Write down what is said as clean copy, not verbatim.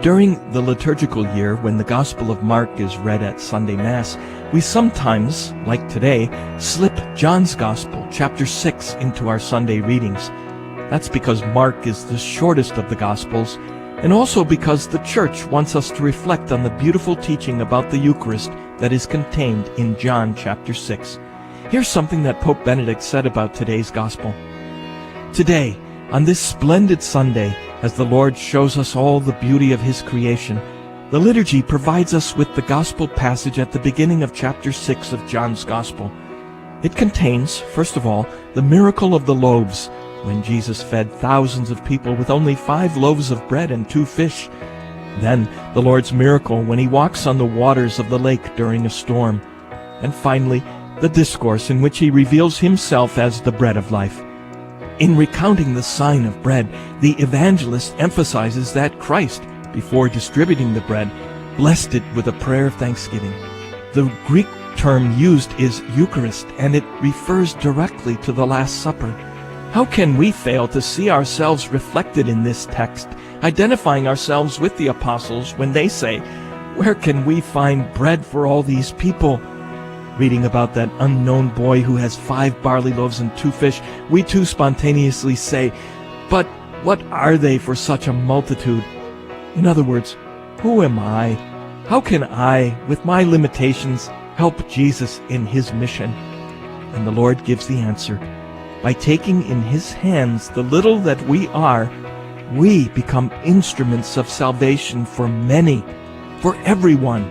During the liturgical year, when the Gospel of Mark is read at Sunday Mass, we sometimes, like today, slip John's Gospel, chapter 6, into our Sunday readings. That's because Mark is the shortest of the Gospels, and also because the Church wants us to reflect on the beautiful teaching about the Eucharist that is contained in John chapter 6. Here's something that Pope Benedict said about today's Gospel. Today, on this splendid Sunday, as the Lord shows us all the beauty of His creation, the liturgy provides us with the Gospel passage at the beginning of chapter 6 of John's Gospel. It contains, first of all, the miracle of the loaves, when Jesus fed thousands of people with only 5 loaves of bread and 2 fish. Then, the Lord's miracle when He walks on the waters of the lake during a storm. And finally, the discourse in which He reveals Himself as the bread of life. In recounting the sign of bread, the evangelist emphasizes that Christ, before distributing the bread, blessed it with a prayer of thanksgiving. The Greek term used is Eucharist, and it refers directly to the Last Supper. How can we fail to see ourselves reflected in this text, identifying ourselves with the apostles when they say, "Where can we find bread for all these people?" Reading about that unknown boy who has 5 barley loaves and 2 fish, we too spontaneously say, "But what are they for such a multitude?" In other words, who am I? How can I, with my limitations, help Jesus in His mission? And the Lord gives the answer. By taking in His hands the little that we are, we become instruments of salvation for many, for everyone.